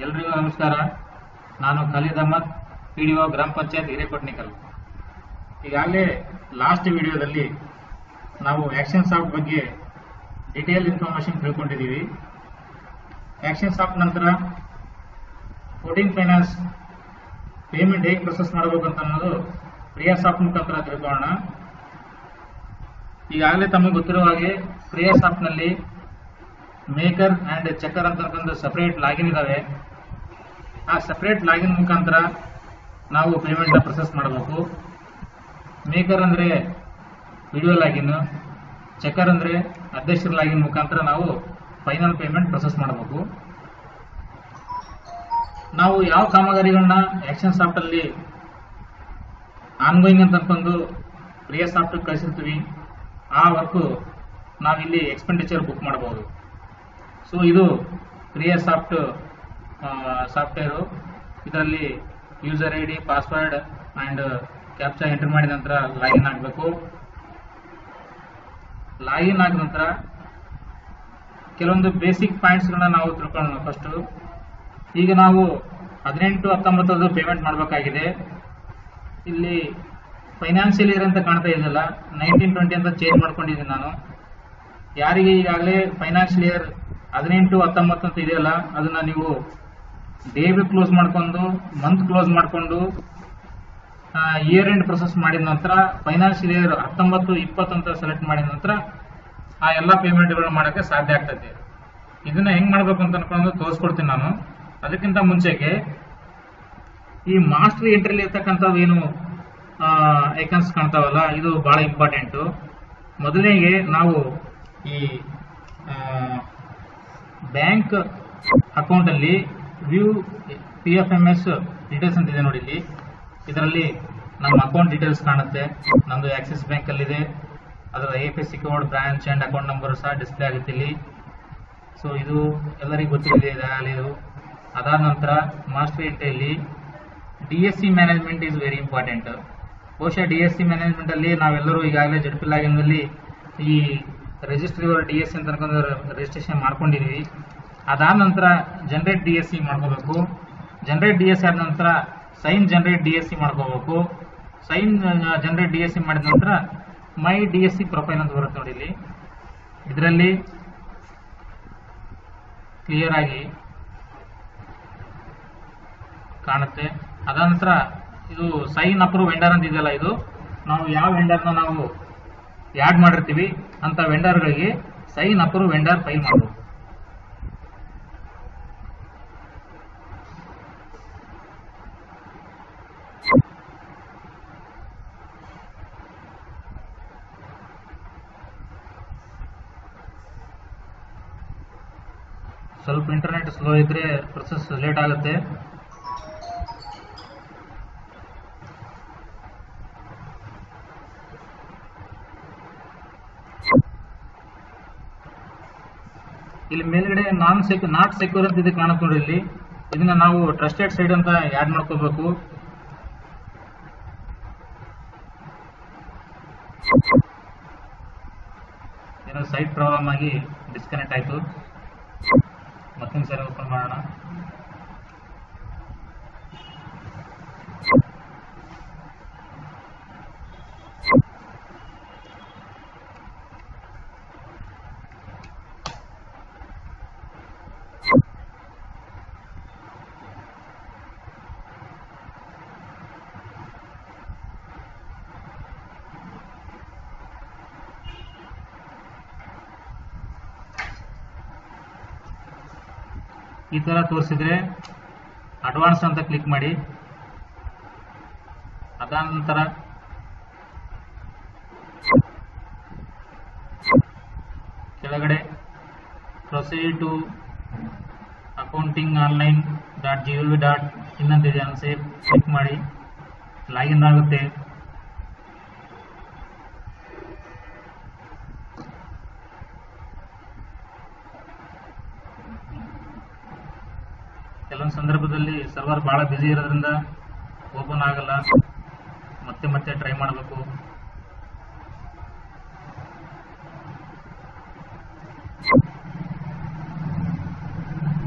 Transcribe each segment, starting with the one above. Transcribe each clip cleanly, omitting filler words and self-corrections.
ಎಲ್ರಿಗೂ ನಮಸ್ಕಾರ. ನಾನು ಖಲೀದ್ ಅಹಮದ್, PDO ಗ್ರಾಮ ಪಂಚಾಯತ್ ಹಿರೇಕೊಟ್ನಿಕಲ್. ಈಗಾಗಲೇ ಲಾಸ್ಟ್ ವಿಡಿಯೋದಲ್ಲಿ ನಾವು ಆಕ್ಷನ್ ಸಾಫ್ಟ್ ಬಗ್ಗೆ ಡಿಟೇಲ್ ಇನ್ಫಾರ್ಮೇಶನ್ ತಿಳ್ಕೊಂಡಿದ್ದೀವಿ. ಆಕ್ಷನ್ ಸಾಫ್ಟ್ ನಂತರ ಕೋಡಿಂಗ್ ಫೈನಾನ್ಸ್ ಪೇಮೆಂಟ್ ಹೇಗೆ ಪ್ರೊಸೆಸ್ ಮಾಡಬೇಕಂತ ಅನ್ನೋದು ಪ್ರಿಯಾ ಸಾಫ್ಟ್ ಮುಖಾಂತರ ತಿಳ್ಕೊಳ್ಳೋಣ. ಈಗಾಗಲೇ ತಮಗೆ ಗೊತ್ತಿರುವ ಹಾಗೆ ಪ್ರಿಯಾ ಸಾಫ್ಟ್ನಲ್ಲಿ ಮೇಕರ್ ಆ್ಯಂಡ್ ಚೆಕರ್ ಅಂತಕ್ಕಂಥ ಸಪ್ರೇಟ್ ಲಾಗಿನ್ ಇದ್ದಾವೆ. ಆ ಸಪ್ರೇಟ್ ಲಾಗಿನ್ ಮುಖಾಂತರ ನಾವು ಪೇಮೆಂಟ್ನ ಪ್ರೊಸೆಸ್ ಮಾಡಬೇಕು. ಮೇಕರ್ ಅಂದರೆ ವಿಡಿಯೋ ಲಾಗಿನ್, ಚೆಕರ್ ಅಂದರೆ ಅಧ್ಯಕ್ಷರ ಲಾಗಿನ್ ಮುಖಾಂತರ ನಾವು ಫೈನಲ್ ಪೇಮೆಂಟ್ ಪ್ರೊಸೆಸ್ ಮಾಡಬೇಕು. ನಾವು ಯಾವ ಕಾಮಗಾರಿಗಳನ್ನ ಆಕ್ಷನ್ ಸಾಫ್ಟಲ್ಲಿ ಆನ್ಗೋಯಿಂಗ್ ಅಂತ ಅನ್ಕೊಂಡು ಪ್ರಿಯಾ ಸಾಫ್ಟ್ ಕಳಿಸಿರ್ತೀವಿ, ಆ ವರ್ಕು ನಾವಿಲ್ಲಿ ಎಕ್ಸ್ಪೆಂಡಿಚರ್ ಬುಕ್ ಮಾಡಬಹುದು. ಸೊ ಇದು ಪ್ರಿಯಾ ಸಾಫ್ಟ್ ಸಾಫ್ಟ್ವೇರು. ಇದರಲ್ಲಿ user ID, password and captcha enter ಮಾಡಿದ ನಂತರ ಲಾಗಿನ್ ಆಗಬೇಕು. ಲಾಗಿನ್ ಆದ ನಂತರ ಕೆಲವೊಂದು ಬೇಸಿಕ್ ಪಾಯಿಂಟ್ಸ್ಗಳನ್ನ ನಾವು ತಿಳ್ಕೊಳ್ಳೋಣ. ಫಸ್ಟು ಈಗ ನಾವು 18-19 ಪೇಮೆಂಟ್ ಮಾಡಬೇಕಾಗಿದೆ. ಇಲ್ಲಿ ಫೈನಾನ್ಷಿಯಲ್ ಇಯರ್ ಅಂತ ಕಾಣ್ತಾ ಇದೆಯಲ್ಲ, 19-20 ಅಂತ ಚೇಂಜ್ ಮಾಡ್ಕೊಂಡಿದ್ದೀನಿ ನಾನು. ಯಾರಿಗೆ ಈಗಾಗಲೇ ಫೈನಾನ್ಷಿಯಲ್ ಇಯರ್ 18-19 ಅಂತ ಇದೆಯಲ್ಲ, ಅದನ್ನ ನೀವು ಡೇ ಬಿ ಕ್ಲೋಸ್ ಮಾಡ್ಕೊಂಡು ಮಂತ್ ಕ್ಲೋಸ್ ಮಾಡಿಕೊಂಡು ಇಯರ್ ಎಂಡ್ ಪ್ರೊಸೆಸ್ ಮಾಡಿದ ನಂತರ ಫೈನಾನ್ಷಿಯಲ್ ಇಯರ್ 19-20 ಅಂತ ಸೆಲೆಕ್ಟ್ ಮಾಡಿದ ನಂತರ ಆ ಎಲ್ಲ ಪೇಮೆಂಟ್ಗಳು ಮಾಡೋಕ್ಕೆ ಸಾಧ್ಯ ಆಗ್ತದೆ. ಇದನ್ನ ಹೆಂಗ್ ಮಾಡ್ಬೇಕು ಅಂತ ಅನ್ಕೊಂಡು ತೋರಿಸ್ಕೊಡ್ತೀನಿ ನಾನು. ಅದಕ್ಕಿಂತ ಮುಂಚೆಗೆ ಈ ಮಾಸ್ಟರ್ ಎಂಟ್ರಿಲಿ ಇರ್ತಕ್ಕಂಥವು ಏನು ಐಕನ್ಸ್ ಕಾಣ್ತಾವಲ್ಲ, ಇದು ಬಹಳ ಇಂಪಾರ್ಟೆಂಟು. ಮೊದಲಿಗೆ ನಾವು ಈ ಬ್ಯಾಂಕ್ ಅಕೌಂಟ್ ಅಲ್ಲಿ ವ್ಯೂ PFMS ಡೀಟೇಲ್ಸ್ ಅಂತ ಇದೆ ನೋಡಿ. ಇಲ್ಲಿ ಇದರಲ್ಲಿ ನಮ್ಮ ಅಕೌಂಟ್ ಡೀಟೇಲ್ಸ್ ಕಾಣುತ್ತೆ. ನಮ್ಮದು ಆಕ್ಸಿಸ್ ಬ್ಯಾಂಕ್ ಅಲ್ಲಿ ಇದೆ. ಅದರ IFSC code, branch and account number ಸಹ ಡಿಸ್ಪ್ಲೇ ಆಗುತ್ತೆ ಇಲ್ಲಿ. ಸೊ ಇದು ಎಲ್ಲರಿಗೂ ಗೊತ್ತಿದೆ ಇದು. ಅದಾದ ನಂತರ ಮಾಸ್ಟರ್ ಎಂಟ್ರಿಯಲ್ಲಿ DSC management is very important. ಬಹುಶಃ DSC ಮ್ಯಾನೇಜ್ಮೆಂಟ್ ಅಲ್ಲಿ ನಾವೆಲ್ಲರೂ ಈಗಾಗಲೇ ZP ಲಾಗಿನ್ನಲ್ಲಿ ಈ ರಿಜಿಸ್ಟ್ರಿ DSC ಅಂತ ಅನ್ಕೊಂಡು ರಿಜಿಸ್ಟ್ರೇಷನ್ ಮಾಡ್ಕೊಂಡಿದೀವಿ. ಅದಾದ ನಂತರ ಜನರೇಟ್ DSC ಮಾಡ್ಕೋಬೇಕು. ಜನರೇಟ್ DSC ಆದ ನಂತರ ಸೈನ್ ಜನರೇಟ್ DSC ಮಾಡ್ಕೋಬೇಕು. ಸೈನ್ ಜನರೇಟ್ DSC ಮಾಡಿದ ನಂತರ ಮೈ DSC ಪ್ರೊಫೈಲ್ ಅಂತ ಬರುತ್ತೆ ನೋಡಿ. ಇಲ್ಲಿ ಇದರಲ್ಲಿ ಕ್ಲಿಯರ್ ಆಗಿ ಕಾಣುತ್ತೆ. ಅದಾದ ನಂತರ ಇದು ಸೈನ್ ಅಪ್ರೂವ್ ವೆಂಡರ್ ಅಂತ ಇದೆಯಲ್ಲ, ಇದು ನಾವು ಯಾವ ವೆಂಡರ್ನ ನಾವು ಆ್ಯಡ್ ಮಾಡಿರ್ತೀವಿ ಅಂತ ವೆಂಡರ್ಗಳಿಗೆ ಸೈನ್ ಅಪ್ರೂವ್ ವೆಂಡರ್ ಫೈಲ್ ಮಾಡಬೇಕು. ಸ್ವಲ್ಪ ಇಂಟರ್ನೆಟ್ ಸ್ಲೋ ಇದ್ರೆ ಪ್ರೊಸೆಸ್ ಲೇಟ್ ಆಗುತ್ತೆ. ಇಲ್ಲಿ ಮೇಲ್ಗಡೆ ನಾಟ್ ಸೆಕ್ಯೂರ್ ಅಂತ ಇದೆ ಕಾಣುತ್ತೆ ನೋಡಿ. ಇಲ್ಲಿ ಇದನ್ನ ನಾವು ಟ್ರಸ್ಟೆಡ್ ಸೈಡ್ ಅಂತ ಆ್ಯಡ್ ಮಾಡ್ಕೋಬೇಕು. ಏನೋ ಸೈಟ್ ಪ್ರಾಬ್ಲಮ್ ಆಗಿ ಡಿಸ್ಕನೆಕ್ಟ್ ಆಯಿತು. ಮತ್ತೊಂದು ಸರಿ ಓಪನ್ ಮಾಡೋಣ. ಈ ತರ ತೋರಿಸಿದ್ರೆ ಅಡ್ವಾನ್ಸ್ ಅಂತ ಕ್ಲಿಕ್ ಮಾಡಿ. ಅದಾದ ನಂತರ ಕೆಳಗಡೆ ಪ್ರೊಸೀಡ್ ಟು ಅಕೌಂಟಿಂಗ್ online.gov.in ಅಂತಿದೆ, ಅನ್ಸೆ ಕ್ಲಿಕ್ ಮಾಡಿ. ಲಾಗಿನ್ ಆಗುತ್ತೆ. ಕೆಲವೊಂದು ಸಂದರ್ಭದಲ್ಲಿ ಸರ್ವರ್ ಬಹಳ ಬಿಸಿ ಇರೋದ್ರಿಂದ ಓಪನ್ ಆಗಲ್ಲ, ಮತ್ತೆ ಟ್ರೈ ಮಾಡಬೇಕು.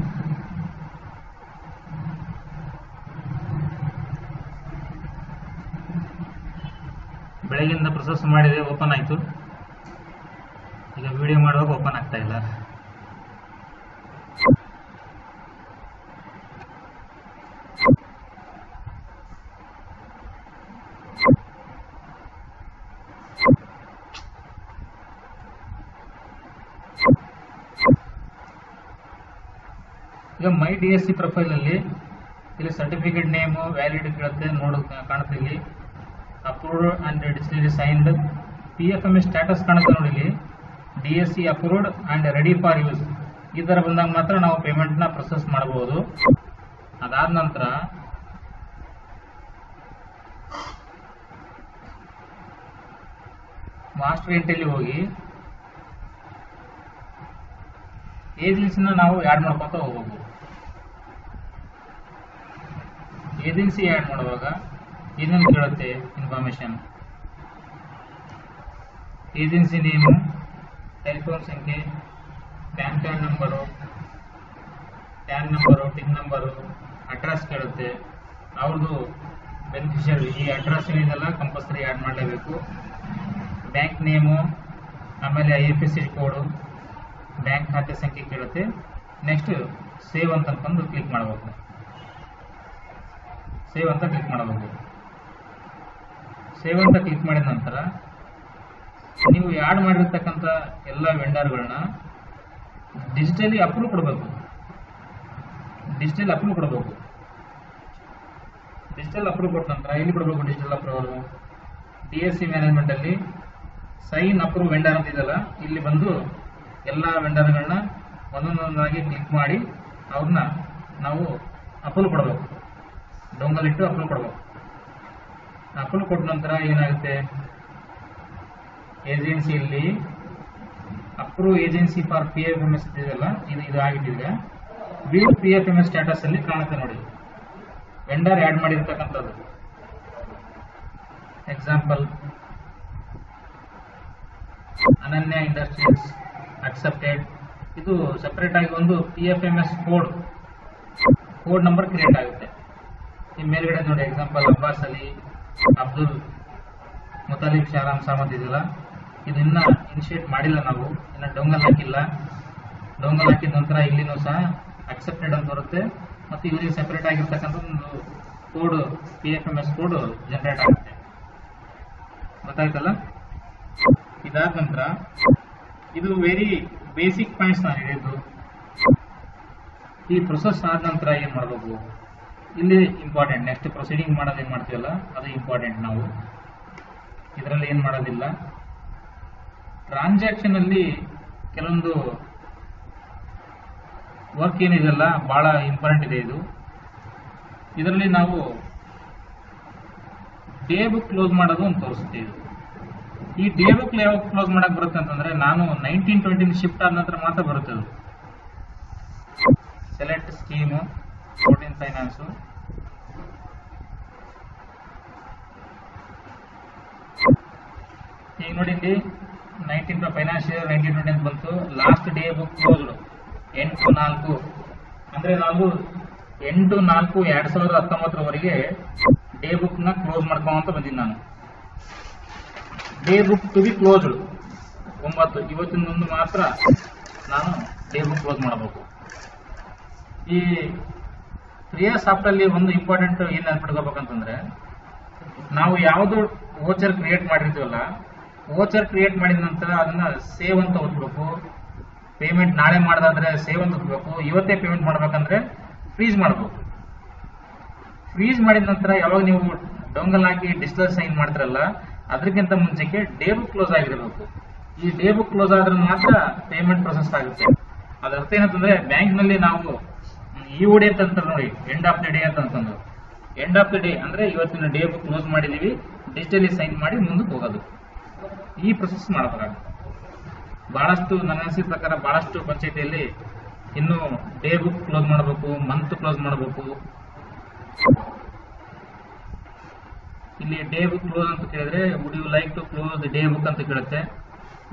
ಮೊಬೈಲಿಂದ ಪ್ರೊಸೆಸ್ ಮಾಡಿದೆ, ಓಪನ್ ಆಯಿತು. ಈಗ ವಿಡಿಯೋ ಮಾಡುವಾಗ ಓಪನ್ ಆಗ್ತಾ ಇಲ್ಲ. ಈಗ ಮೈ DSC ಪ್ರೊಫೈಲ್ ಅಲ್ಲಿ ಇಲ್ಲಿ ಸರ್ಟಿಫಿಕೇಟ್ ನೇಮ್ ವ್ಯಾಲಿಡ್ ಕೇಳುತ್ತೆ, ಕಾಣುತ್ತೆ. ಇಲ್ಲಿ approved and digitally signed. PFMS status ಕಾಣುತ್ತೆ ನೋಡಿ. ಇಲ್ಲಿ DSC approved and ready for use. ಈ ತರ ಬಂದಾಗ ಮಾತ್ರ ನಾವು ಪೇಮೆಂಟ್ನ ಪ್ರೊಸೆಸ್ ಮಾಡಬಹುದು. ಅದಾದ ನಂತರ ಮಾಸ್ಟರ್ ಎಂಟ್ರಿಲಿ ಹೋಗಿ ಏಜೆನ್ಸಿನ ನಾವು ಆ್ಯಡ್ ಮಾಡ್ಕೊತ ಹೋಗ್ಬೇಕು. ಏಜೆನ್ಸಿ ಆ್ಯಡ್ ಮಾಡುವಾಗ ಏನೇನು ಕೇಳುತ್ತೆ ಇನ್ಫಾರ್ಮೇಶನ್, ಏಜೆನ್ಸಿ ನೇಮು, ಟೆಲಿಫೋನ್ ಸಂಖ್ಯೆ, PAN card number, tan number, tin number, address ಕೇಳುತ್ತೆ. ಅವ್ರದ್ದು ಬೆನಿಫಿಷರಿ ಈ ಅಡ್ರೆಸ್ ಏನಿದೆಲ್ಲ ಕಂಪಲ್ಸರಿ ಆ್ಯಡ್ ಮಾಡಲೇಬೇಕು. ಬ್ಯಾಂಕ್ ನೇಮು, ಆಮೇಲೆ IFSC ಕೋಡು, ಬ್ಯಾಂಕ್ ಖಾತೆ ಸಂಖ್ಯೆ ಕೇಳುತ್ತೆ. ನೆಕ್ಸ್ಟ್ ಸೇವ್ ಅಂತ ಅನ್ಕೊಂಡು ಕ್ಲಿಕ್ ಮಾಡಬೇಕು. ಸೇವ್ ಅಂತ ಕ್ಲಿಕ್ ಮಾಡಬೇಕು. ಸೇವ್ ಅಂತ ಕ್ಲಿಕ್ ಮಾಡಿದ ನಂತರ ನೀವು ಆ್ಯಡ್ ಮಾಡಿರ್ತಕ್ಕಂಥ ಎಲ್ಲ ವೆಂಡರ್ಗಳನ್ನ ಡಿಜಿಟಲಿ ಅಪ್ರೂವ್ ಕೊಡಬೇಕು. ಡಿಜಿಟಲ್ ಅಪ್ರೂವ್ ಕೊಡಬೇಕು. ಡಿಜಿಟಲ್ ಅಪ್ರೂವ್ ಕೊಟ್ಟ ನಂತರ ಇಲ್ಲಿ ಕೊಡಬೇಕು ಡಿಜಿಟಲ್ ಅಪ್ರೂವಲ್. DSC ಮ್ಯಾನೇಜ್ಮೆಂಟ್ ಅಲ್ಲಿ ಸೈನ್ ಅಪ್ರೂವ್ ವೆಂಡರ್ ಅಂತ ಇದೆಯಲ್ಲ, ಇಲ್ಲಿ ಬಂದು ಎಲ್ಲ ವೆಂಡರ್ಗಳನ್ನ ಒಂದೊಂದಾಗಿ ಕ್ಲಿಕ್ ಮಾಡಿ ಅವ್ರನ್ನ ನಾವು ಅಪ್ರೂವ್ ಕೊಡಬೇಕು. ಡೊಂಗಲ್ ಇಟ್ಟು ಅಪ್ರೂವ್ ಕೊಡಬೇಕು. ಅಪ್ರೂವ್ ಕೊಟ್ಟ ನಂತರ ಏನಾಗುತ್ತೆ, ಏಜೆನ್ಸಿಯಲ್ಲಿ ಅಪ್ರೂವ್ ಏಜೆನ್ಸಿ ಫಾರ್ PFMS ಇದೆಯಲ್ಲ, ಇದು ಆಗಿಟ್ಟಿದೆ. ವ್ಯೂ PFMS ಸ್ಟೇಟಸ್ ಅಲ್ಲಿ ಕಾಣುತ್ತೆ ನೋಡಿ, ವೆಂಡರ್ ಆ್ಯಡ್ ಮಾಡಿರ್ತಕ್ಕಂಥದ್ದು. ಎಕ್ಸಾಂಪಲ್ ಅನನ್ಯ ಇಂಡಸ್ಟ್ರೀಸ್ ಅಕ್ಸೆಪ್ಟೆಡ್. ಇದು ಸೆಪರೇಟ್ ಆಗಿ ಒಂದು PFMS ಕೋಡ್ ನಂಬರ್ ಕ್ರಿಯೇಟ್ ಆಗುತ್ತೆ. ಈ ಮೇಲ್ಗಡೆ ನೋಡಿ ಎಕ್ಸಾಂಪಲ್ ಅಬ್ಬಾಸ್ ಅಲಿ, ಅಬ್ದುಲ್ ಮುತಾಲಿಬ್, ಶಾರಾಮ್ ಸಾಮದ್ ಇದೆಯಲ್ಲ, ಇದನ್ನ ಇನಿಷಿಯೇಟ್ ಮಾಡಿಲ್ಲ ನಾವು, ಇನ್ನು ಡೊಂಗಲ್ ಹಾಕಿಲ್ಲ. ಡೊಂಗಲ್ ಹಾಕಿದ ನಂತರ ಇಲ್ಲಿನೂ ಸಹ ಅಕ್ಸೆಪ್ಟೆಡ್ ಅಂತ ಬರುತ್ತೆ. ಮತ್ತು ಇವರಿಗೆ ಸೆಪರೇಟ್ ಆಗಿರ್ತಕ್ಕಂಥ ಒಂದು ಕೋಡ್ PFMS ಕೋಡ್ ಜನರೇಟ್ ಆಗುತ್ತೆ. ಗೊತ್ತಾಯ್ತಲ್ಲ. ಇದಾದ ನಂತರ ಇದು ವೆರಿ ಬೇಸಿಕ್ ಪಾಯಿಂಟ್ಸ್ ನಾನು ಹೇಳಿದ್ದು. ಈ ಪ್ರೊಸೆಸ್ ಆದ ನಂತರ ಏನು ಮಾಡಬೇಕು, ಇಲ್ಲಿ ಇಂಪಾರ್ಟೆಂಟ್. ನೆಕ್ಸ್ಟ್ ಪ್ರೊಸೀಡಿಂಗ್ ಮಾಡೋದು ಏನು ಮಾಡ್ತೀವಲ್ಲ ಅದು ಇಂಪಾರ್ಟೆಂಟ್. ನಾವು ಇದರಲ್ಲಿ ಏನು ಮಾಡೋದಿಲ್ಲ. ಟ್ರಾನ್ಸಾಕ್ಷನ್ ಅಲ್ಲಿ ಕೆಲವೊಂದು ವರ್ಕ್ ಏನಿದೆಲ್ಲ ಬಹಳ ಇಂಪಾರ್ಟೆಂಟ್ ಇದೆ. ಇದರಲ್ಲಿ ನಾವು ಡೇ ಬುಕ್ ಕ್ಲೋಸ್ ಮಾಡೋದು ಅಂತ ತೋರಿಸುತ್ತೆ. ಈ ಡೇ ಬುಕ್ ಯಾವಾಗ ಕ್ಲೋಸ್ ಮಾಡಕ್ ಬರುತ್ತೆ ಅಂತಂದ್ರೆ, ನಾನು 1920 ಶಿಫ್ಟ್ ಆದ ನಂತರ ಮಾತ್ರ ಬರುತ್ತೆ ಅದು. ಸೆಲೆಕ್ಟ್ ಸ್ಕೀಮು, 14 ಫೈನಾನ್ಸು, ಈಗ ನೋಡಿ ಇಲ್ಲಿ 19 ಫೈನಾನ್ಷಿಯಲ್ 1920 ಅಂತ ಬಂತು. ಲಾಸ್ಟ್ ಡೇ ಬುಕ್ ಕ್ಲೋಸ್ಡ್ 8/4, ಅಂದ್ರೆ ನಾವು 8/4/2019 ಡೇ ಬುಕ್ ನ ಕ್ಲೋಸ್ ಮಾಡ್ಕೊಂತ ಬಂದಿದ್ದೀನಿ ನಾನು. Day book to be closed 9, ಇವತ್ತಿನೊಂದು ಮಾತ್ರ ನಾನು ಡೇ ಬುಕ್ ಕ್ಲೋಸ್ ಮಾಡಬೇಕು. ಈ ಕ್ರಿಯಾ ಸಾಫ್ಟ್ ಅಲ್ಲಿ ಒಂದು ಇಂಪಾರ್ಟೆಂಟ್ ಏನ್ ನೆನ್ಪಿಟ್ಕೋಬೇಕಂತಂದ್ರೆ, ನಾವು ಯಾವುದು ವೋಚರ್ ಕ್ರಿಯೇಟ್ ಮಾಡಿರ್ತೀವಲ್ಲ, ವೋಚರ್ ಕ್ರಿಯೇಟ್ ಮಾಡಿದ ನಂತರ ಅದನ್ನ ಸೇವ್ ಅಂತ ಒತ್ತಬೇಕು. ಪೇಮೆಂಟ್ ನಾಳೆ ಮಾಡೋದಾದ್ರೆ ಸೇವ್ ಅಂತ ಒತ್ತಬೇಕು. ಇವತ್ತೇ ಪೇಮೆಂಟ್ ಮಾಡ್ಬೇಕಂದ್ರೆ ಫ್ರೀಸ್ ಮಾಡಬೇಕು. ಫ್ರೀಸ್ ಮಾಡಿದ ನಂತರ ಯಾವಾಗ ನೀವು ಡೊಂಗಲ್ ಹಾಕಿ ಡಿಜಿಟಲ್ ಸೈನ್ ಮಾಡ್ತಾರಲ್ಲ, ಅದಕ್ಕಿಂತ ಮುಂಚೆಗೆ ಡೇ ಬುಕ್ ಕ್ಲೋಸ್ ಆಗಿರಬೇಕು. ಈ ಡೇ ಬುಕ್ ಕ್ಲೋಸ್ ಆದ್ರೆ ಮಾತ್ರ ಪೇಮೆಂಟ್ ಪ್ರೊಸೆಸ್ ಆಗುತ್ತೆ. ಅದರ ಅರ್ಥ ಏನಂತಂದ್ರೆ, ಬ್ಯಾಂಕ್ ನಲ್ಲಿ ನಾವು EOD ಅಂತ ನೋಡಿ, ಎಂಡ್ ಆಫ್ ದಿ ಡೇ ಅಂತಂದು, ಎಂಡ್ ಆಫ್ ದಿ ಡೇ ಅಂದ್ರೆ ಇವತ್ತಿನ ಡೇ ಬುಕ್ ಕ್ಲೋಸ್ ಮಾಡಿದೀವಿ, ಡಿಜಿಟಲಿ ಸೈನ್ ಮಾಡಿ ಮುಂದಕ್ಕೆ ಹೋಗೋದು. ಈ ಪ್ರೊಸೆಸ್ ಮಾಡಬೇಕಾಗುತ್ತೆ. ಬಹಳಷ್ಟು ನನ್ನ ಅನಿಸಿದ ಪ್ರಕಾರ ಬಹಳಷ್ಟು ಪಂಚಾಯತಿಯಲ್ಲಿ ಇನ್ನು ಡೇ ಬುಕ್ ಕ್ಲೋಸ್ ಮಾಡಬೇಕು, ಮಂತ್ ಕ್ಲೋಸ್ ಮಾಡಬೇಕು. ಇಲ್ಲಿ ಡೇ ಬುಕ್ ಕ್ಲೋಸ್ ಅಂತ ಕೇಳಿದ್ರೆ, would you like to close the day book ಅಂತ ಕೇಳುತ್ತೆ.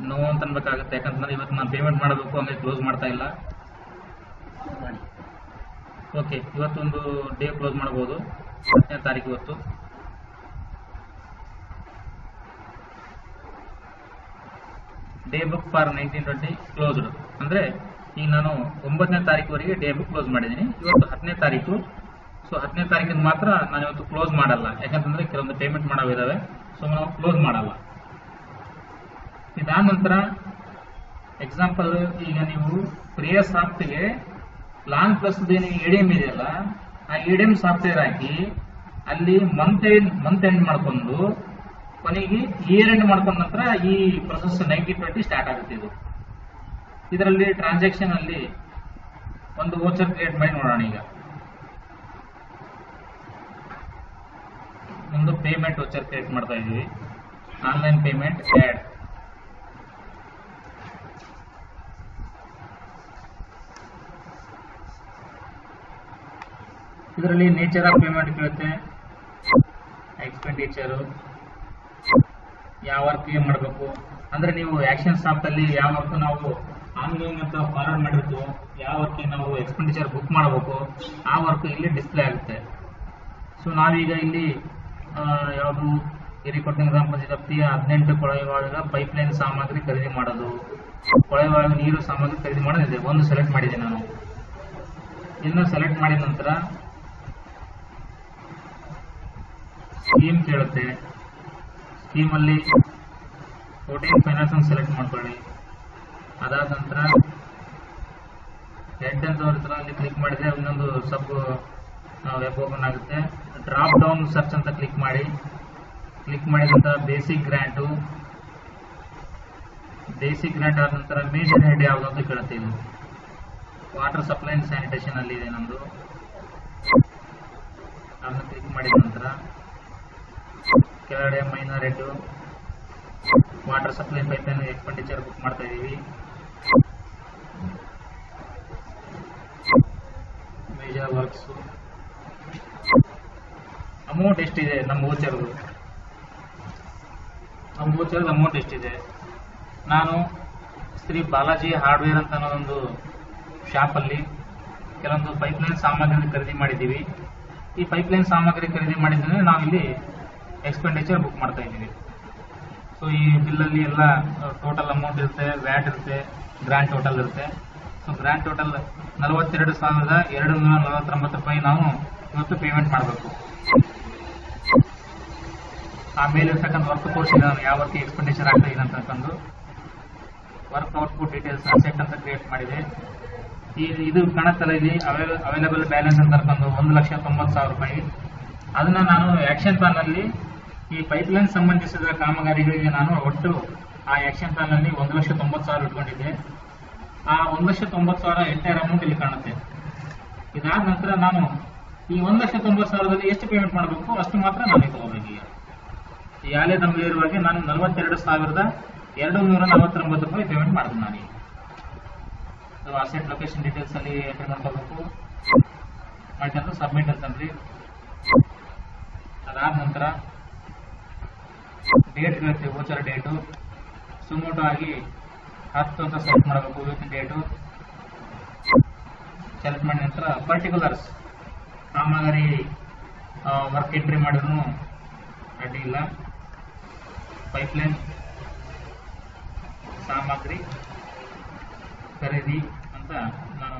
ನೋ ಅಂತ ಅನ್ಬೇಕಾಗುತ್ತೆ. ಯಾಕಂತಂದ್ರೆ ಇವತ್ತು ನಾನು ಪೇಮೆಂಟ್ ಮಾಡಬೇಕು, ಹಂಗೆ ಕ್ಲೋಸ್ ಮಾಡ್ತಾ ಇಲ್ಲ. ಓಕೆ, ಇವತ್ತೊಂದು ಡೇ ಕ್ಲೋಸ್ ಮಾಡಬಹುದು, 10ನೇ ತಾರೀಕು ಇವತ್ತು. Day book for 1920 closed. ಅಂದರೆ ಈಗ ನಾನು 9ನೇ ತಾರೀಕುವರೆಗೆ ಡೇ ಬುಕ್ ಕ್ಲೋಸ್ ಮಾಡಿದ್ದೀನಿ. ಇವತ್ತು 10ನೇ ತಾರೀಕು. ಸೊ 10ನೇ ತಾರೀಕಿಂದ ಮಾತ್ರ ನಾನು ಇವತ್ತು ಕ್ಲೋಸ್ ಮಾಡಲ್ಲ, ಯಾಕಂತಂದರೆ ಕೆಲವೊಂದು ಪೇಮೆಂಟ್ ಮಾಡೋವಿದ್ದಾವೆ. ಸೊ ನಾವು ಕ್ಲೋಸ್ ಮಾಡಲ್ಲ. ಇದಾದ ನಂತರ ಎಕ್ಸಾಂಪಲ್, ಈಗ ನೀವು ಪ್ರಿಯ ಸಾಫ್ಟ್ಗೆ ಲಾನ್ ಪ್ಲಸ್ ಏನು ಎಡಿಎಂ ಇದೆಯಲ್ಲ, ಆ ಎಡಿಎಂ ಸಾಫ್ಟ್ವೇರ್ ಹಾಕಿ ಅಲ್ಲಿ ಮಂತ್ ಎಂಡ್ ಮಾಡ್ಕೊಂಡು ಕೊನೆಗೆ ಇಯರ್ ಎಂಡ್ ಮಾಡ್ಕೊಂಡ ನಂತರ ಈ ಪ್ರೊಸೆಸ್ 1920 ಸ್ಟಾರ್ಟ್ ಆಗುತ್ತೆ. ಇದರಲ್ಲಿ ಟ್ರಾನ್ಸಾಕ್ಷನ್ ಅಲ್ಲಿ ಒಂದು ವೋಚರ್ ಕ್ರಿಯೇಟ್ ಮಾಡಿ ನೋಡೋಣ. ಈಗ ಒಂದು ಪೇಮೆಂಟ್ ವೋಚರ್ ಕ್ರಿಯೇಟ್ ಮಾಡ್ತಾ ಇದೀವಿ. Online payment add. ಇದರಲ್ಲಿ ನೇಚರ್ ಆಫ್ ಪೇಮೆಂಟ್ ಕೇಳುತ್ತೆ, ಎಕ್ಸ್ಪೆಂಡಿಚರು, ಯಾವ ವರ್ಕ್ ಏನ್ ಮಾಡಬೇಕು. ಅಂದ್ರೆ ನೀವು ಆಕ್ಷನ್ ಸಾಫ್ಟ್ ಅಲ್ಲಿ ಯಾವ ವರ್ಕ್ ನಾವು ಆನ್ಲೈನ್ ಅಂತ ಫಾರ್ವರ್ಡ್ ಮಾಡಿರ್ತೀವೋ, ಯಾವ ವರ್ಕ್ ನಾವು ಎಕ್ಸ್ಪೆಂಡಿಚರ್ ಬುಕ್ ಮಾಡಬೇಕು, ಆ ವರ್ಕ್ ಇಲ್ಲಿ ಡಿಸ್ಪ್ಲೇ ಆಗುತ್ತೆ. ಸೊ ನಾವೀಗ ಇಲ್ಲಿ ಯಾವುದು ಇಲ್ಲಿ ಕೊಟ್ಟ ಎಕ್ಸಾಂಪಲ್ ಜಪ್ತಿ 18 ಕೊಳವೆಬಾವಿಗಳ ಪೈಪ್ಲೈನ್ ಸಾಮಗ್ರಿ ಖರೀದಿ ಮಾಡೋದು, ಕೊಳವೆಬಾವಿ ನೀರು ಸಾಮಗ್ರಿ ಖರೀದಿ ಮಾಡೋದಿದೆ. ಒಂದು ಸೆಲೆಕ್ಟ್ ಮಾಡಿದೆ ನಾನು. ಇನ್ನು ಸೆಲೆಕ್ಟ್ ಮಾಡಿದ ನಂತರ ಸ್ಕೀಮ್ ಕೇಳುತ್ತೆ. ಸ್ಕೀಮಲ್ಲಿ 14 ಫೈನಾನ್ಸ್ ಅನ್ನು ಸೆಲೆಕ್ಟ್ ಮಾಡ್ಕೊಳ್ಳಿ. ಅದಾದ ನಂತರ ಹೆಡ್ ಅಂತ ಬರುತ್ತಲ್ಲ, ಅಲ್ಲಿ ಕ್ಲಿಕ್ ಮಾಡಿದ್ರೆ ಇನ್ನೊಂದು ಸಬ್ ವೆಬ್ ಓಪನ್ ಆಗುತ್ತೆ. ಡ್ರಾಪ್ ಡೌನ್ ಸರ್ಚ್ ಅಂತ ಕ್ಲಿಕ್ ಮಾಡಿ. ಕ್ಲಿಕ್ ಮಾಡಿದ ನಂತರ ಬೇಸಿಕ್ ಗ್ರ್ಯಾಂಟ್ ಆದ ನಂತರ ಮೇಜರ್ ಹೆಡ್ ಯಾವುದು ಅಂತ ಕೇಳುತ್ತೆ. ಇದು ವಾಟರ್ ಸಪ್ಲೈ ಅಂಡ್ ಸ್ಯಾನಿಟೇಷನ್ ಅಲ್ಲಿ ಇದೆ ನಮ್ಮದು. ಅದನ್ನು ಕ್ಲಿಕ್ ಮಾಡಿದ ನಂತರ ಕೆಳಗಡೆ minor head water supply pipeline expenditure book ಮಾಡ್ತಾ ಇದೀವಿ. ಮೇಜರ್ ವರ್ಕ್ಸ್ ಅಮೌಂಟ್ ಎಷ್ಟಿದೆ, ನಮ್ಮ ವೋಚರ್ದು ಅಮೌಂಟ್ ಎಷ್ಟಿದೆ. ನಾನು ಶ್ರೀ ಬಾಲಾಜಿ ಹಾರ್ಡ್ವೇರ್ ಅಂತ ಅನ್ನೋದೊಂದು ಶಾಪಲ್ಲಿ ಕೆಲವೊಂದು ಪೈಪ್ಲೈನ್ ಸಾಮಗ್ರಿ ಖರೀದಿ ಮಾಡಿದ್ದೀವಿ. ಈ ಪೈಪ್ಲೈನ್ ಸಾಮಗ್ರಿ ಖರೀದಿ ಮಾಡಿದ್ರೆ ನಾವಿಲ್ಲಿ ಎಕ್ಸ್ಪೆಂಡಿಚರ್ ಬುಕ್ ಮಾಡ್ತಾ ಇದ್ದೀವಿ. ಸೊ ಈ ಬಿಲ್ಲಲ್ಲಿ ಎಲ್ಲ ಟೋಟಲ್ ಅಮೌಂಟ್ ಇರುತ್ತೆ, ವ್ಯಾಟ್ ಇರುತ್ತೆ, ಗ್ರ್ಯಾಂಡ್ ಟೋಟಲ್ ಇರುತ್ತೆ. ಸೊ ಗ್ರ್ಯಾಂಡ್ ಟೋಟಲ್ 42,249 ರೂಪಾಯಿ ನಾವು ಇವತ್ತು ಪೇಮೆಂಟ್ ಮಾಡಬೇಕು. ಆಮೇಲೆ ಇರ್ತಕ್ಕಂಥ ವರ್ಕ್ ಕೋರ್ಸ್ ಇದೆ, ನಾನು ಯಾವ ವರ್ಕ್ ಎಕ್ಸ್ಪೆಂಡಿಚರ್ ಆಗ್ತಾ ಇದೆ ಅಂತಕ್ಕಂಥ ವರ್ಕ್ ಔಟ್ಪುಟ್ ಡೀಟೇಲ್ಸ್ ಅಸೆಟ್ ಅಂತ ಕ್ರಿಯೇಟ್ ಮಾಡಿದೆ. ಇದು ಕಾಣುತ್ತಲ್ಲ, ಇಲ್ಲಿ ಅವೈಲೇಬಲ್ ಬ್ಯಾಲೆನ್ಸ್ ಅಂತ ಕರ್ಕೊಂಡು 1,90,000 ರೂಪಾಯಿ. ಅದನ್ನ ನಾನು ಆಕ್ಷನ್ ಪ್ಲಾನ್ ಅಲ್ಲಿ ಈ ಪೈಪ್ಲೈನ್ ಸಂಬಂಧಿಸಿದ ಕಾಮಗಾರಿಗಳಿಗೆ ನಾನು ಒಟ್ಟು ಆ ಆಕ್ಷನ್ ಪ್ಲಾನ್ ಅಲ್ಲಿ 1,90,000 ಇಟ್ಕೊಂಡಿದ್ದೆ. ಆ 1,90,000 ಎಂಟೈರ್ ಅಮೌಂಟ್ ಇಲ್ಲಿ ಕಾಣುತ್ತೆ. ಇದಾದ ನಂತರ ನಾನು ಈ 1,90,000ದಲ್ಲಿ ಎಷ್ಟು ಪೇಮೆಂಟ್ ಮಾಡಬೇಕು ಅಷ್ಟು ಮಾತ್ರ ನಾನು ತಗೋಬೇಕು. ಈಗ ಯಾಲೇ ನಮ್ಮಲ್ಲಿರುವಾಗ ನಾನು 42,249 ರೂಪಾಯಿ ಪೇಮೆಂಟ್ ಮಾಡ್ತೀನಿ. ನಾನು ಅಸೆಟ್ ಲೊಕೇಶನ್ ಡೀಟೇಲ್ಸ್ ಅಲ್ಲಿ ಎಂಟ್ರಿ ಮಾಡ್ಕೋಬೇಕು. ಮಾಡ್ಕೊಂಡು ಸಬ್ಮಿಟ್ ಅಂತಂದ್ರಿ. ಅದಾದ ನಂತರ ಡೇಟ್ ಇರುತ್ತೆ, ವೋಚರ್ ಡೇಟು ಸುಮೋಟೋ ಆಗಿ 10 ಅಂತ ಸೆಲೆಕ್ಟ್ ಮಾಡಬೇಕು. ಇವತ್ತಿನ ಡೇಟು ಸೆಲೆಕ್ಟ್ ಮಾಡಿದ ನಂತರ ಪರ್ಟಿಕ್ಯುಲರ್ಸ್ ಕಾಮಗಾರಿ ವರ್ಕ್ ಎಂಟ್ರಿ ಮಾಡಿದ್ರು ಅಡ್ಡಿ ಇಲ್ಲ. ಪೈಪ್ಲೈನ್ ಸಾಮಗ್ರಿ ಖರೀದಿ ಅಂತ ನಾನು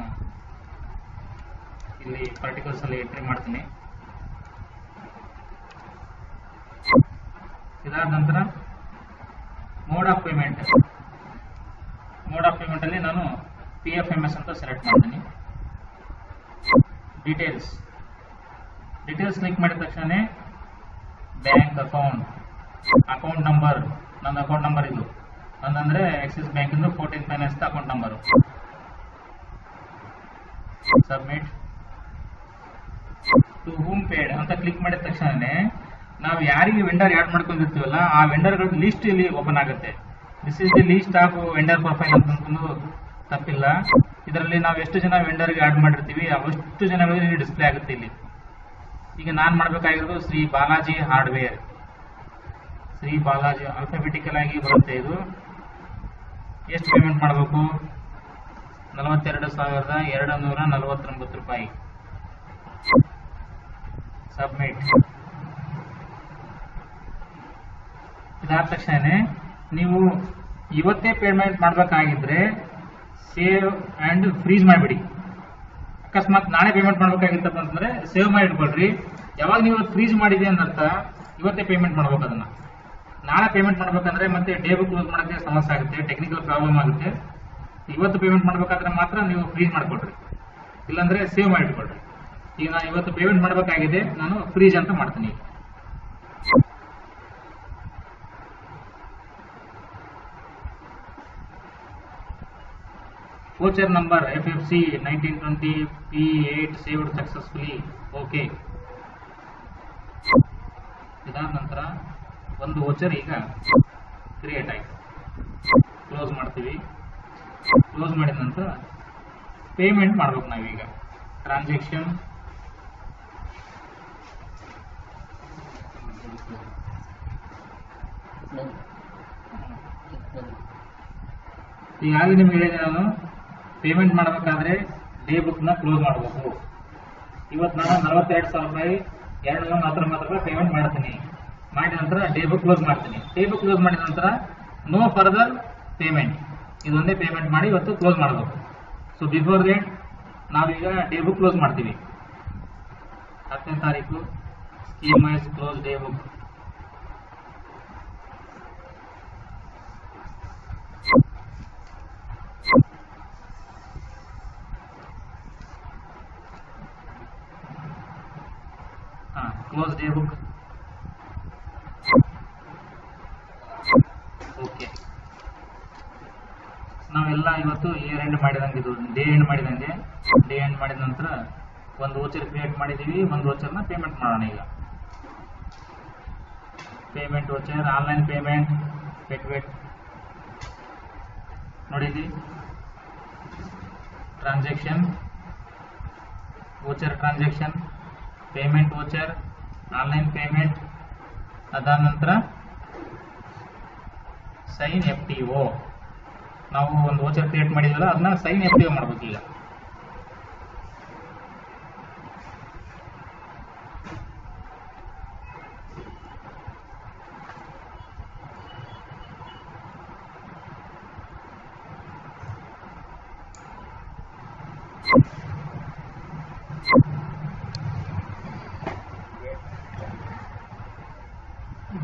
ಇಲ್ಲಿ ಪರ್ಟಿಕ್ಯುಲರ್ಸ್ ಅಲ್ಲಿ ಎಂಟ್ರಿ ಮಾಡ್ತೀನಿ. ಇದಾದ ನಂತರ ಮೋಡ್ ಆಫ್ ಪೇಮೆಂಟ್ ಅಲ್ಲಿ ನಾನು PFMS ಅಂತ ಸೆಲೆಕ್ಟ್ ಮಾಡ್ತೀನಿ. ಡೀಟೇಲ್ಸ್ ಕ್ಲಿಕ್ ಮಾಡಿದ ತಕ್ಷಣ ಬ್ಯಾಂಕ್ ಅಕೌಂಟ್ ನಂಬರ್, ನನ್ನ ಅಕೌಂಟ್ ನಂಬರ್ ಇದು ನಂದಂದ್ರೆ ಆಕ್ಸಿಸ್ ಬ್ಯಾಂಕ್ ಇಂದ 14 finance account number. Submit. To whom paid ಅಂತ ಕ್ಲಿಕ್ ಮಾಡಿದ ತಕ್ಷಣ ನಾವು ಯಾರಿಗೆ ವೆಂಡರ್ ಆ್ಯಡ್ ಮಾಡ್ಕೊಂಡಿರ್ತೀವಲ್ಲ ಆ ವೆಂಡರ್ಗಳ ಲಿಸ್ಟ್ ಇಲ್ಲಿ ಓಪನ್ ಆಗುತ್ತೆ. This is the list of vendor profile ಅಂತಂದು ತಪ್ಪಿಲ್ಲ. ಇದರಲ್ಲಿ ನಾವು ಎಷ್ಟು ಜನ ವೆಂಡರ್ಗೆ ಆ್ಯಡ್ ಮಾಡಿರ್ತೀವಿ ಅಷ್ಟು ಜನಗಳಿಗೆ ಇಲ್ಲಿ ಡಿಸ್ಪ್ಲೇ ಆಗುತ್ತೆ. ಇಲ್ಲಿ ಈಗ ನಾನು ಮಾಡಬೇಕಾಗಿರೋದು ಶ್ರೀ ಬಾಲಾಜಿ ಹಾರ್ಡ್ವೇರ್. ಶ್ರೀ ಬಾಲಾಜಿ ಆಲ್ಫಾಬೆಟಿಕಲ್ ಆಗಿ ಬರುತ್ತೆ. ಇದು ಎಷ್ಟು ಪೇಮೆಂಟ್ ಮಾಡಬೇಕು? 42,249 ರೂಪಾಯಿ. ಸಬ್ಮಿಟ್. ಇದಾದ ತಕ್ಷಣ ನೀವು ಇವತ್ತೇ ಪೇಮೆಂಟ್ ಮಾಡಬೇಕಾಗಿದ್ರೆ ಸೇವ್ ಆ್ಯಂಡ್ ಫ್ರೀಸ್ ಮಾಡಿಬಿಡಿ. ಅಕಸ್ಮಾತ್ ನಾಳೆ ಪೇಮೆಂಟ್ ಮಾಡಬೇಕಾಗಿತ್ತಪ್ಪ ಅಂತಂದ್ರೆ ಸೇವ್ ಮಾಡಿ ಇಟ್ಕೊಳ್ರಿ. ಯಾವಾಗ ನೀವು ಫ್ರೀಸ್ ಮಾಡಿದೆ ಅನ್ನರ್ಥ ಇವತ್ತೇ ಪೇಮೆಂಟ್ ಮಾಡ್ಬೇಕು. ಅದನ್ನ ನಾಳೆ ಪೇಮೆಂಟ್ ಮಾಡ್ಬೇಕಂದ್ರೆ ಮತ್ತೆ ಡೇ ಬುಕ್ ಕ್ಲೋಸ್ ಮಾಡೋಕ್ಕೆ ಸಮಸ್ಯೆ ಆಗುತ್ತೆ, ಟೆಕ್ನಿಕಲ್ ಪ್ರಾಬ್ಲಮ್ ಆಗುತ್ತೆ. ಇವತ್ತು ಪೇಮೆಂಟ್ ಮಾಡಬೇಕಾದ್ರೆ ಮಾತ್ರ ನೀವು ಫ್ರೀಸ್ ಮಾಡ್ಕೊಳ್ರಿ, ಇಲ್ಲಾಂದ್ರೆ ಸೇವ್ ಮಾಡಿ ಇಟ್ಕೊಳ್ರಿ. ಈಗ ನಾನು ಇವತ್ತು ಪೇಮೆಂಟ್ ಮಾಡಬೇಕಾಗಿದೆ, ನಾನು ಫ್ರೀಸ್ ಅಂತ ಮಾಡ್ತೀನಿ. Voucher number FFC 1920 P8 saved successfully. Okay. ಇದಾದ ನಂತರ ಒಂದು ವೋಚರ್ ಈಗ ಕ್ರಿಯೇಟ್ ಆಯ್ತು. ಕ್ಲೋಸ್ ಮಾಡ್ತೀವಿ. ಕ್ಲೋಸ್ ಮಾಡಿದ ನಂತರ ಪೇಮೆಂಟ್ ಮಾಡ್ಬೇಕು ನಾವೀಗ. ಟ್ರಾನ್ಸಾಕ್ಷನ್ ಈಗಾಗಲೇ ನಿಮ್ಗೆ ಹೇಳಿದೆ ನಾನು, ಪೇಮೆಂಟ್ ಮಾಡಬೇಕಾದ್ರೆ ಡೇ ಬುಕ್ನ ಕ್ಲೋಸ್ ಮಾಡಬೇಕು. ಇವತ್ತು ನಾನು 42,000 ರೂಪಾಯಿ 240 ರೂಪಾಯಿ ಪೇಮೆಂಟ್ ಮಾಡ್ತೀನಿ. ಮಾಡಿದ ನಂತರ ಡೇ ಬುಕ್ ಕ್ಲೋಸ್ ಮಾಡ್ತೀನಿ. ಡೇ ಬುಕ್ ಕ್ಲೋಸ್ ಮಾಡಿದ ನಂತರ ನೋ ಫರ್ದರ್ ಪೇಮೆಂಟ್, ಇದೊಂದೇ ಪೇಮೆಂಟ್ ಮಾಡಿ ಇವತ್ತು ಕ್ಲೋಸ್ ಮಾಡಬೇಕು. ಸೊ ಬಿಫೋರ್ ದೇಟ್ ನಾವೀಗ ಡೇ ಬುಕ್ ಕ್ಲೋಸ್ ಮಾಡ್ತೀವಿ. 10ನೇ ತಾರೀಕು scheme wise close day book. Close day book. Okay. ನಾವೆಲ್ಲ ಇವತ್ತು ಇಯರ್ ಎಂಡ್ ಮಾಡಿದಂಗೆ, ಇದು ಡೇ ಎಂಡ್ ಮಾಡಿದಂಗೆ. ಡೇ ಎಂಡ್ ಮಾಡಿದ ನಂತರ ಒಂದು ವೋಚರ್ ಕ್ರಿಯೇಟ್ ಮಾಡಿದ್ದೀವಿ, ಒಂದು ವೋಚರ್ನ ಪೇಮೆಂಟ್ ಮಾಡೋಣ. ಈಗ ಪೇಮೆಂಟ್ ವೋಚರ್, ಆನ್ಲೈನ್ ಪೇಮೆಂಟ್, ವೆಟ್ ನೋಡಿದ್ವಿ. Transaction, voucher transaction, payment voucher, online payment. ಅದಾದ ನಂತರ ಸೈನ್ FTO. ನಾವು ಒಂದು ವೋಚರ್ ಕ್ರಿಯೇಟ್ ಮಾಡಿದ್ವಲ್ಲ, ಅದನ್ನ ಸೈನ್ FTO ಮಾಡ್ಬೇಕು. ಈಗ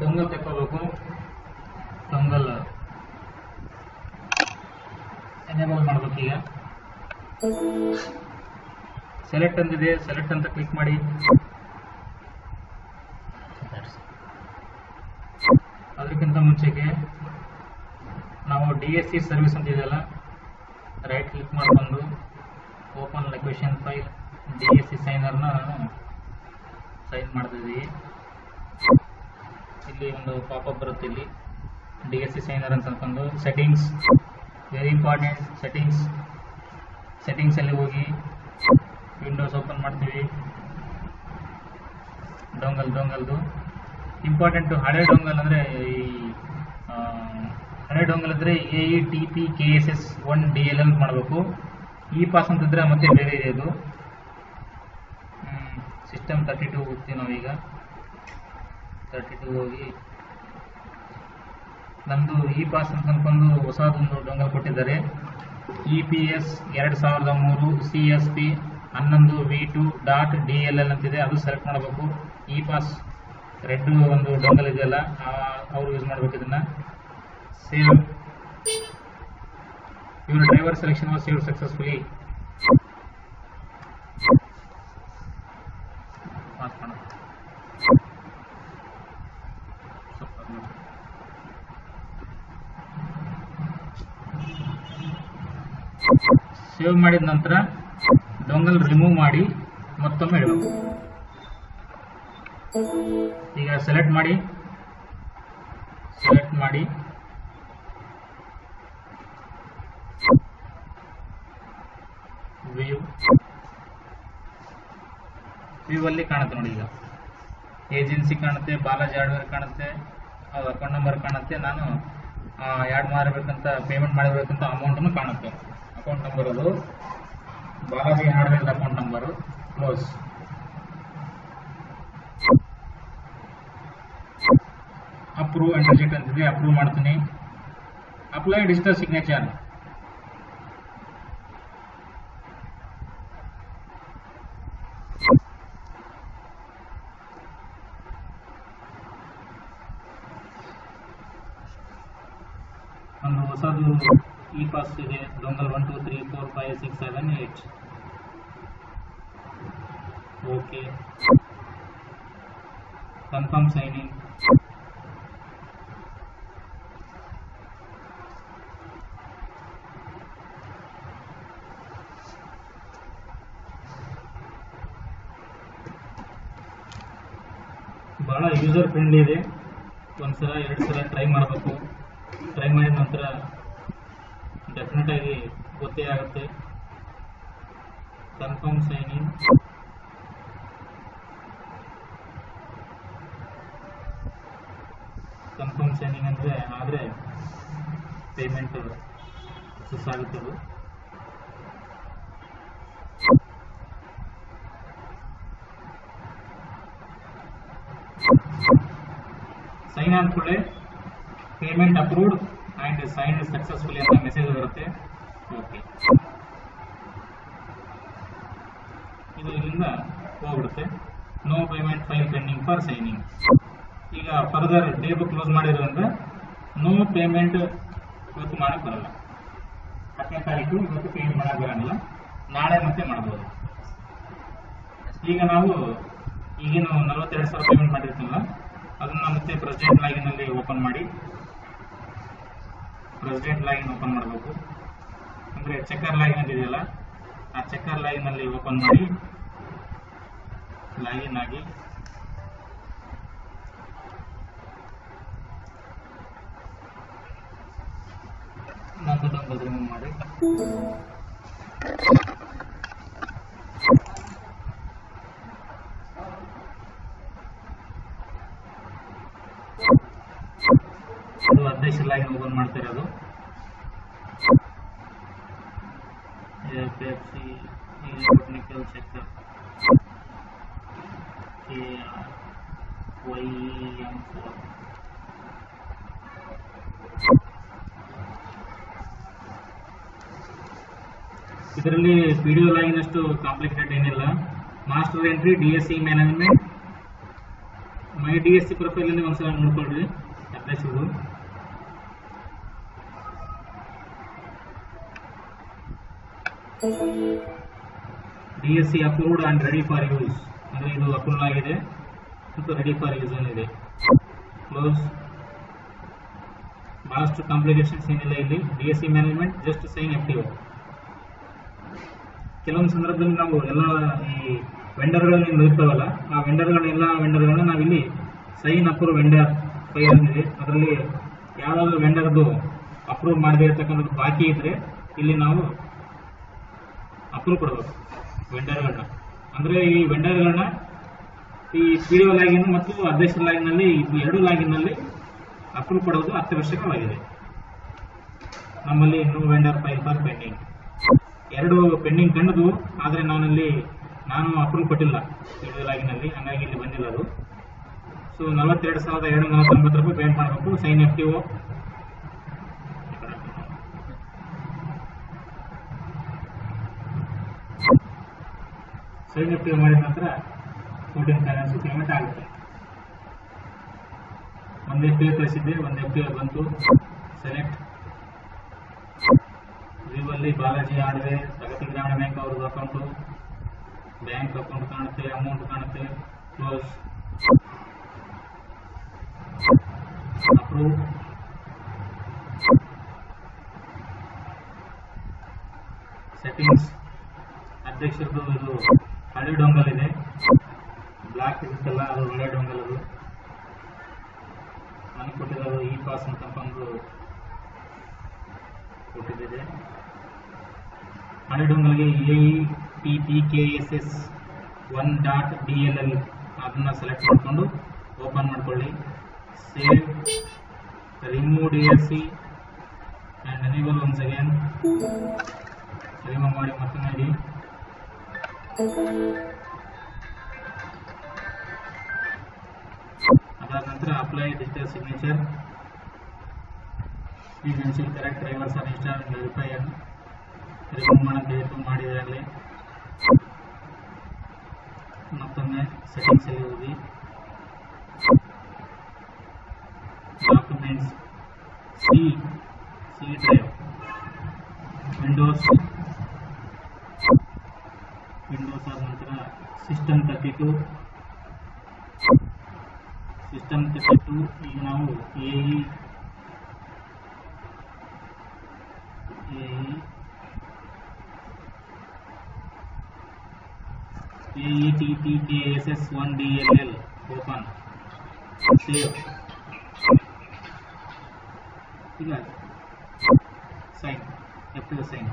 ಡೊಂಗಲ್ ತೆಕ್ಕೋಬೇಕು. ಡೊಂಗಲ್ ಎನೇಬಲ್ ಮಾಡ್ಬೇಕು. ಈಗ ಸೆಲೆಕ್ಟ್ ಅಂದಿದೆ, ಸೆಲೆಕ್ಟ್ ಅಂತ ಕ್ಲಿಕ್ ಮಾಡಿ. ಅದಕ್ಕಿಂತ ಮುಂಚೆಗೆ ನಾವು DSC ಸರ್ವಿಸ್ ಅಂತ ಇದೆಯಲ್ಲ, ರೈಟ್ ಕ್ಲಿಕ್ ಮಾಡಿಕೊಂಡು ಓಪನ್ ಲೊಕೇಶನ್ ಫೈಲ್, DSC ಸೈನರ್ನ ನಾನು ಸೈನ್ ಮಾಡ್ತಿದ್ದೀವಿ. ಇಲ್ಲಿ ಒಂದು ಪಾಪಪ್ ಬರುತ್ತೆ, ಇಲ್ಲಿ DSC ಸೈನರ್ ಅಂತ ಅನ್ಕೊಂಡು ಸೆಟ್ಟಿಂಗ್ಸ್, ವೆರಿ ಇಂಪಾರ್ಟೆಂಟ್. ಸೆಟ್ಟಿಂಗ್ಸಲ್ಲಿ ಹೋಗಿ ವಿಂಡೋಸ್ ಓಪನ್ ಮಾಡ್ತೀವಿ. ಡೊಂಗಲ್ದು ಇಂಪಾರ್ಟೆಂಟು. ಹಳೆ ಡೊಂಗಲ್ ಅಂದರೆ ಹಳೆ ಡೊಂಗಲ್ ಅಂದರೆ AETPKSS 1DLL ಅಂತ ಮಾಡಬೇಕು. ಇ ಪಾಸ್ ಅಂತಿದ್ರೆ ಮತ್ತೆ ಬೇರೆ ಇದೆ ಅದು. ಸಿಸ್ಟಮ್ 32 ಹೋಗ್ತೀವಿ ನಾವೀಗ. 32 ಹೋಗಿ ನಮ್ಮದು ಇ ಪಾಸ್ ಅಂತ ಅನ್ಕೊಂಡು ಹೊಸದೊಂದು ಡೊಂಗಲ್ ಕೊಟ್ಟಿದ್ದಾರೆ. EPS 2003 CSP 11V2.DLL ಅಂತಿದೆ, ಅದು ಸೆಲೆಕ್ಟ್ ಮಾಡಬೇಕು. ಇ ಪಾಸ್ ರೆಡ್ ಒಂದು ಡೊಂಗಲ್ ಇದೆಯಲ್ಲ, ಅವರು ಯೂಸ್ ಮಾಡಬೇಕು ಇದನ್ನ. ಸೇವ್. ಇವರ driver selection was saved successfully. Save ಮಾಡಿದ ನಂತರ ಡೊಂಗಲ್ ರಿಮೂವ್ ಮಾಡಿ ಮತ್ತೊಮ್ಮೆ ಇಡಬೇಕು. ಈಗ ಸೆಲೆಕ್ಟ್ ಮಾಡಿ ವ್ಯೂ ಅಲ್ಲಿ ಕಾಣುತ್ತೆ ನೋಡಿ. ಈಗ ಏಜೆನ್ಸಿ ಕಾಣುತ್ತೆ, ಬಾಲಾಜಿ ಹಾರ್ಡ್ವೇರ್ ಕಾಣುತ್ತೆ, ಅಕೌಂಟ್ ನಂಬರ್ ಕಾಣುತ್ತೆ. ನಾನು ಆ್ಯಡ್ ಮಾಡಬೇಕಂತ, ಪೇಮೆಂಟ್ ಮಾಡಬೇಕಂತ ಅಮೌಂಟನ್ನು ಕಾಣುತ್ತೆ. ಅಕೌಂಟ್ ನಂಬರ್ ಅದು Balaji hardware account number. Close. Approve and reject ಅಂತಿದೆ, ಅಪ್ರೂವ್ ಮಾಡ್ತೀನಿ. Apply digital signature. ಒಂದು ಹೊಸದು ಇ ಪಾಸ್ ಇದೆ, ಡೊಂಗಲ್ 1 2 3 4 5 6 7 8. Okay, confirm signing. ಭಾಳ ಯೂಸರ್ ಫ್ರೆಂಡ್ಲಿ ಇದೆ. ಒಂದ್ಸಲ 2 ಸಲ ಟ್ರೈ ಮಾಡಬೇಕು. ಟ್ರೈ ಮಾಡಿದ ನಂತರ ಡೆಫಿನೆಟ್ ಆಗಿ ಗೊತ್ತೇ ಆಗುತ್ತೆ. Confirm signing. ಕನ್ಫರ್ಮ್ ಸೈನಿಂಗ್ ಅಂದರೆ ಆದರೆ ಪೇಮೆಂಟ್ ಸಕ್ಸಸ್ ಆಗುತ್ತೆ. ಅದು ಸೈನ್ ಆದ ಕೂಡಲೇ payment approved and sign successfully ಅಂತ ಮೆಸೇಜ್ ಬರುತ್ತೆ. ಓಕೆ, ಇದು ಇಲ್ಲಿಂದ ಹೋಗ್ಬಿಡುತ್ತೆ. No payment file pending for signing. ಈಗ ಫರ್ದರ್ ಡೇ ಬುಕ್ ಕ್ಲೋಸ್ ಮಾಡಿರೋದ್ರಿಂದ ನೋ ಪೇಮೆಂಟ್ ಇವತ್ತು ಮಾಡಕ್ಕೆ ಬರಲ್ಲ. 10ನೇ ತಾರೀಕು ಇವತ್ತು ಪೇಮೆಂಟ್ ಮಾಡಕ್ಕೆ ಬರೋಂಗಿಲ್ಲ, ನಾಳೆ ಮತ್ತೆ ಮಾಡ್ಬೋದು. ಈಗ ನಾವು ಈಗೇನು 42,000 ಪೇಮೆಂಟ್ ಮಾಡಿರ್ತೀವಲ್ಲ ಅದನ್ನು ಮತ್ತೆ ಪ್ರೆಸಿಡೆಂಟ್ ಲಾಗಿನಲ್ಲಿ ಓಪನ್ ಮಾಡಿ, ಪ್ರೆಸಿಡೆಂಟ್ ಲಾಗಿನ್ ಓಪನ್ ಮಾಡಬೇಕು. ಅಂದರೆ ಚೆಕ್ಕರ್ ಲಾಗಿನ್ ಇದೆಯಲ್ಲ, ಆ ಚೆಕ್ಕರ್ ಲಾಗಿನಲ್ಲಿ ಓಪನ್ ಮಾಡಿ ಲಾಗಿನ್ ಆಗಿ ನಂದು ಡಂಬಲ್ ರಿಮೂವ್ ಮಾಡಿ ಅದು ಅಧ್ಯಕ್ಷ ಲಾಗಿನ್ ಓಪನ್ ಮಾಡ್ತಾ ಇರೋದು. FFC technical checker KRYM4. ಇದರಲ್ಲಿ ವಿಡಿಯೋ ಲಾಗಿನ್ ಅಷ್ಟು ಕಾಂಪ್ಲಿಕೇಟೆಡ್ ಏನಿಲ್ಲ. Master entry, DSC management, my DSC profile ಇಂದ ಒಂದ್ಸಲ ನೋಡ್ಕೊಳ್ರಿ ಅಧ್ಯಕ್ಷರು. DSC approved and ready for use ಅಂದರೆ ಇದು ಅಪ್ರೂವ್ ಆಗಿದೆ ಮತ್ತು ರೆಡಿ ಫಾರ್ ಯೂಸ್ ಇದೆ. ಕ್ಲೋಸ್. ಬಹಳಷ್ಟು ಕಾಂಪ್ಲಿಕೇಶನ್ಸ್ ಏನಿಲ್ಲ ಇಲ್ಲಿ. DSC management just sign FTO. ಕೆಲವೊಂದು ಸಂದರ್ಭದಲ್ಲಿ ನಾವು ಎಲ್ಲ ಈ ವೆಂಡರ್ಗಳನ್ನ ಇರ್ತಾವಲ್ಲ, ಆ ವೆಂಡರ್ಗಳನ್ನ ನಾವಿಲ್ಲಿ ಸೈನ್ ಅಪ್ರೂವ್ ವೆಂಡರ್ ಫೈಲ್ ಅಂದಿದೆ. ಅದರಲ್ಲಿ ಯಾವುದಾದ್ರೂ ವೆಂಡರ್ದು ಅಪ್ರೂವ್ ಮಾಡದೇ ಇರತಕ್ಕಂಥದ್ದು ಬಾಕಿ ಇದ್ರೆ ಇಲ್ಲಿ ನಾವು ಅಪ್ರೂವ್ ಕೊಡಬೇಕು ವೆಂಡರ್ಗಳನ್ನ. ಅಂದರೆ ಈ ವೆಂಡರ್ಗಳನ್ನ ಈ PDO ಲಾಗಿನ್ ಮತ್ತು ಅಧ್ಯಕ್ಷ ಲಾಗಿನ್ನಲ್ಲಿ ಎರಡು ಲಾಗಿನ್ನಲ್ಲಿ ಅಪ್ರೂವ್ ಕೊಡೋದು ಅತ್ಯವಶ್ಯಕವಾಗಿದೆ. ನಮ್ಮಲ್ಲಿ no vendor file for pending. 2 pending ಕಂಡದು, ಆದರೆ ನಾನು ಅಪ್ರೂವ್ ಕೊಟ್ಟಿಲ್ಲ PDO ಲಾಗಿನ್ನಲ್ಲಿ, ಹಂಗಾಗಿ ಇಲ್ಲಿ ಬಂದಿಲ್ಲ ಅದು. ಸೊ 42,249 ರೂಪಾಯಿ ಪೇಮೆಂಟ್ ಮಾಡಬೇಕು. Sign FTO. ಸೈನ್ FTO ಮಾಡಿದ ನಂತರ 14 ಫೈನಾನ್ಸ್ ಪೇಮೆಂಟ್ ಆಗುತ್ತೆ. ಒಂದು FTO ಕಳಿಸಿದ್ದೆ, ಒಂದು FTO ಬಂತು. ಸೆಲೆಕ್ಟ್. ವ್ಯೂವಲ್ಲಿ ಬಾಲಾಜಿ ಆಡ್ವೆ, ಪ್ರಗತಿ ಗ್ರಾಮೀಣ ಬ್ಯಾಂಕ್ ಅವ್ರದ್ದು ಅಕೌಂಟು, ಬ್ಯಾಂಕ್ ಅಕೌಂಟ್ ಕಾಣುತ್ತೆ, ಅಮೌಂಟ್ ಕಾಣುತ್ತೆ. ಕ್ಲೋಸ್. ಅಪ್ರೂವ್. ಸೆಟ್ಟಿಂಗ್ಸ್. ಅಧ್ಯಕ್ಷರದ್ದು ಇದು ಹಳೆ ಡೊಂಗಲ್ ಇದೆ, ಬ್ಲಾಕ್ ಇರುತ್ತಲ್ಲ ಅದು ಹಳೆ ಡೊಂಗಲ್. ಅದು ನನಗೆ ಕೊಟ್ಟಿರೋದು ಇ ಪಾಸ್ ಅಂತಂದು ಕೊಟ್ಟಿದ್ದೆ. ಹಳೆ ಡೊಂಗಲ್ಗೆ AEPPKSS1.dll ಅದನ್ನು ಸೆಲೆಕ್ಟ್ ಮಾಡಿಕೊಂಡು ಓಪನ್ ಮಾಡ್ಕೊಳ್ಳಿ. Save. Remove DSC and enable once again. Remove ಮಾಡಿ ಮತ್ತೆ ಮಾಡಿ. ಅದಾದ ನಂತರ apply digital signature. Please ensure correct drivers are installed and verify ಅನ್ನು ರಿಮೂವ್ ಮಾಡೋದು ಮಾಡಿದಾಗಲೇ ಮತ್ತೊಮ್ಮೆ ಸೆಟ್ಟಿಂಗ್ಸಲ್ಲಿ ಹೋಗಿ ಡಾಕ್ಯುಮೆಂಟ್ಸ್ ಸಿ ಡ್ರೈವ್ ವಿಂಡೋಸ್ ಆದ ನಂತರ ಸಿಸ್ಟಮ್ 32 ಈಗ ನಾವು AETPKSS1DLL ಓಪನ್ ಸೇವ್ ಈಗ sign F2 sign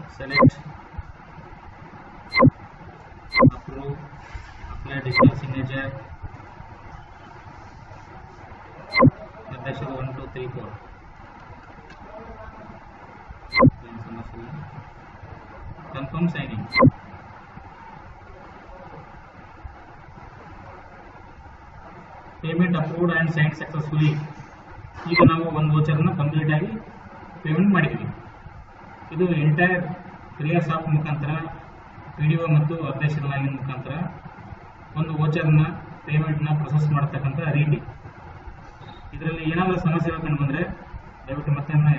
select approve apply digital signature ನಿರ್ದೇಶಕ 1 2 3 4 confirm signing payment approved and signed successfully ಈಗ ನಾವು ಒಂದು ವೋಚರ್ನ ಕಂಪ್ಲೀಟ್ ಆಗಿ ಪೇಮೆಂಟ್ ಮಾಡಿದ್ವಿ ಇದು ಎಂಟೈರ್ ಕ್ರಿಯಾಸಾಫ್ಟ್ ಮುಖಾಂತರ PDO ಮತ್ತು ಅಪ್ಡೇಷನ್ ಲಾಗಿನ್ ಮುಖಾಂತರ ಒಂದು ವೋಚರ್ನ ಪೇಮೆಂಟ್ನ ಪ್ರೊಸೆಸ್ ಮಾಡತಕ್ಕಂಥ ರೀತಿ ಇದರಲ್ಲಿ ಏನಾದರೂ ಸಮಸ್ಯೆ ಕಂಡು ಬಂದರೆ ದಯವಿಟ್ಟು ಮತ್ತೊಮ್ಮೆ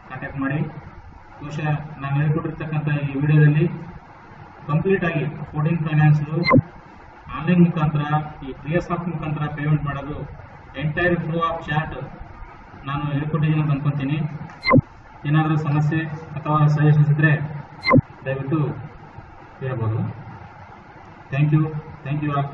ಕಾಂಟ್ಯಾಕ್ಟ್ ಮಾಡಿ ಬಹುಶಃ ನಾನು ಹೇಳ್ಕೊಟ್ಟಿರ್ತಕ್ಕಂಥ ಈ ವಿಡಿಯೋದಲ್ಲಿ ಕಂಪ್ಲೀಟ್ ಆಗಿ ಕೋಡಿಂಗ್ ಫೈನಾನ್ಸ್ದು ಆನ್ಲೈನ್ ಮುಖಾಂತರ ಈ ಕ್ರಿಯಾಸಾಫ್ಟ್ ಮುಖಾಂತರ ಪೇಮೆಂಟ್ ಮಾಡೋದು ಎಂಟೈರ್ ಫ್ಲೋ ಆಫ್ ಚಾಟ್ ನಾನು ಹೇಳ್ಕೊಟ್ಟಿದ್ದೀನಿ ಅಂತ ಅನ್ಕೊತೀನಿ ಏನಾದರೂ ಸಮಸ್ಯೆ ಅಥವಾ ಸಜೆಷನ್ಸ್ ಇದ್ದರೆ ದಯವಿಟ್ಟು ಹೇಳ್ಬೋದು ಥ್ಯಾಂಕ್ ಯು ಆಲ್